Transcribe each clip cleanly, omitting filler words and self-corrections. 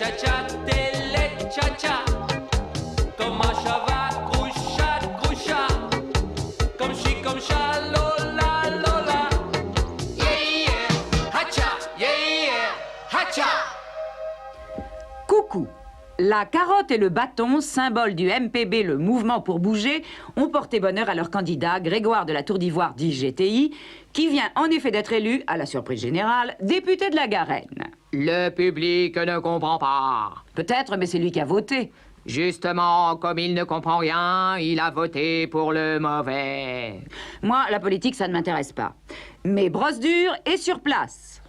cha-cha, télé-cha-cha. Comme un cheval, groucha, groucha. Comme chi, comme cha, lola, lola. Yeah, yeah, hacha, yeah, yeah, hacha. Coucou. La carotte et le bâton, symbole du MPB, le mouvement pour bouger, ont porté bonheur à leur candidat, Grégoire de la Tour d'Ivoire, dit GTI, qui vient en effet d'être élu, à la surprise générale, député de la Garenne. Le public ne comprend pas. Peut-être, mais c'est lui qui a voté. Justement, comme il ne comprend rien, il a voté pour le mauvais. Moi, la politique, ça ne m'intéresse pas. Mais brosse dure est sur place.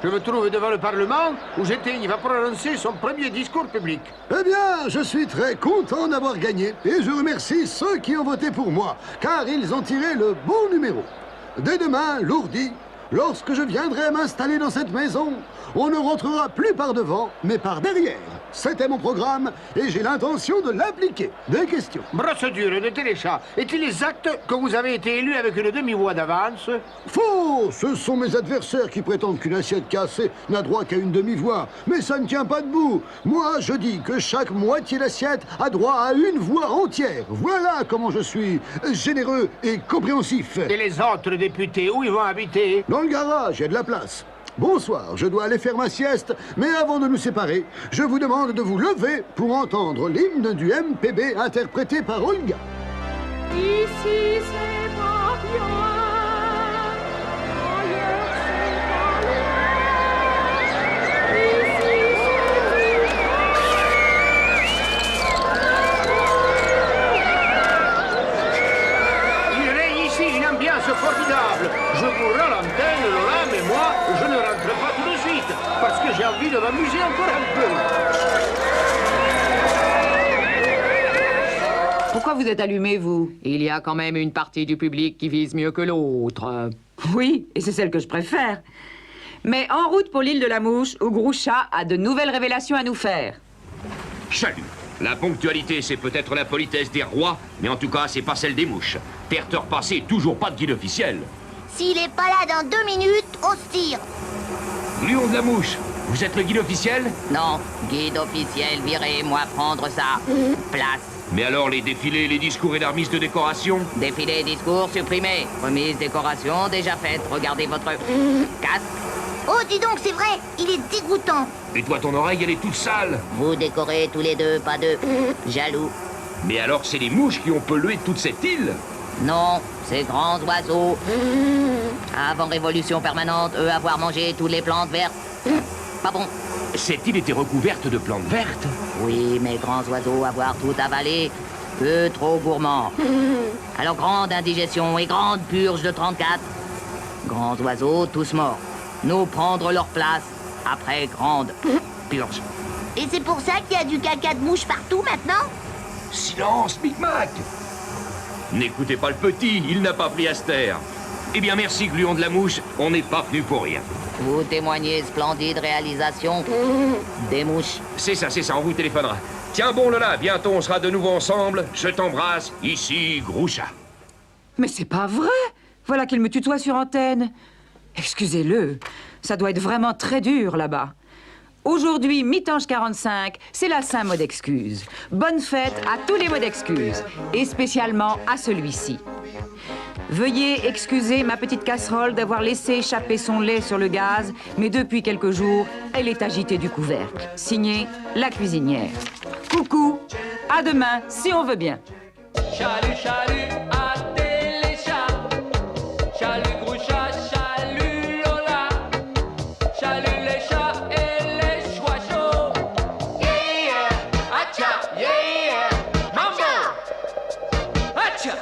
Je me trouve devant le Parlement où GTI va prononcer son premier discours public. Eh bien, je suis très content d'avoir gagné et je remercie ceux qui ont voté pour moi, car ils ont tiré le bon numéro. Dès demain, lourdi, lorsque je viendrai m'installer dans cette maison, on ne rentrera plus par devant, mais par derrière. C'était mon programme et j'ai l'intention de l'appliquer. Des questions? Brosse dure de Téléchat, est-il exact que vous avez été élu avec une demi-voix d'avance? Faux! Ce sont mes adversaires qui prétendent qu'une assiette cassée n'a droit qu'à une demi-voix. Mais ça ne tient pas debout. Moi, je dis que chaque moitié d'assiette a droit à une voix entière. Voilà comment je suis généreux et compréhensif. Et les autres députés, où ils vont habiter? Dans le garage, il y a de la place. Bonsoir, je dois aller faire ma sieste, mais avant de nous séparer, je vous demande de vous lever pour entendre l'hymne du MPB interprété par Olga. Ici c'est pas bien, ailleurs c'est pas loin. Ici Il règne ici une ambiance formidable. Je vous rends l'antenne, Lola, mais moi, je ne rentre pas tout de suite, parce que j'ai envie de m'amuser encore un peu. Pourquoi vous êtes allumé, vous? Il y a quand même une partie du public qui vise mieux que l'autre. Oui, et c'est celle que je préfère. Mais en route pour l'île de la Mouche, où Groucha a de nouvelles révélations à nous faire. Chalut. La ponctualité, c'est peut-être la politesse des rois, mais en tout cas, c'est pas celle des mouches. Terre passé, toujours pas de guide officiel. S'il est pas là dans 2 minutes, on se tire. Lion de la mouche, vous êtes le guide officiel? Non, guide officiel, virez-moi prendre sa place. Mais alors, les défilés, les discours et la remise de décoration? Défilé, discours, supprimé. Remise, décoration, déjà faite. Regardez votre casque. Oh, dis donc, c'est vrai, il est dégoûtant. Et toi, ton oreille, elle est toute sale. Vous décorez tous les deux, pas deux. Jaloux. Mais alors, c'est les mouches qui ont pollué toute cette île? Non, ces grands oiseaux. Avant révolution permanente, eux avoir mangé toutes les plantes vertes. Pas bon. Cette île était recouverte de plantes vertes. Oui, mais grands oiseaux avoir tout avalé, eux trop gourmands. Alors grande indigestion et grande purge de 34. Grands oiseaux tous morts. Nous prendre leur place après grande purge. Et c'est pour ça qu'il y a du caca de mouche partout maintenant? Silence, Big Mac. N'écoutez pas le petit, il n'a pas pris à se taire. Eh bien, merci, Gluon de la Mouche, on n'est pas venu pour rien. Vous témoignez splendide réalisation des mouches. C'est ça, on vous téléphonera. Tiens bon, Lola, bientôt on sera de nouveau ensemble. Je t'embrasse, ici, Groucha. Mais c'est pas vrai! Voilà qu'il me tutoie sur antenne. Excusez-le, ça doit être vraiment très dur là-bas. Aujourd'hui, mi-tange 45, c'est la Saint mot d'excuse. Bonne fête à tous les mots d'excuse, et spécialement à celui-ci. Veuillez excuser ma petite casserole d'avoir laissé échapper son lait sur le gaz, mais depuis quelques jours, elle est agitée du couvercle. Signé, la cuisinière. Coucou, à demain, si on veut bien. Chalut, chalut, à Téléchat. Chalut, Groucha, chalut, Lola. Chalut, les chats et les choix chauds. Yeah, yeah, hacha, yeah, yeah, mambo. Hacha.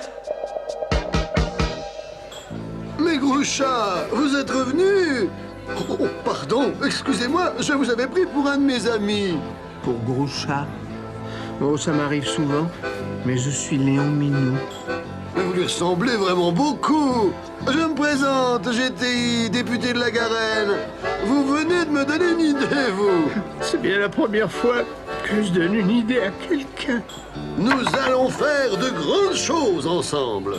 Mais Groucha, vous êtes revenu? Oh, pardon, excusez-moi, je vous avais pris pour un de mes amis. Pour Groucha. Oh, ça m'arrive souvent, mais je suis Léon Minou. Mais vous lui ressemblez vraiment beaucoup. Je me présente, GTI, député de la Garenne. Vous venez de me donner une idée, vous. C'est bien la première fois que je donne une idée à quelqu'un. Nous allons faire de grandes choses ensemble.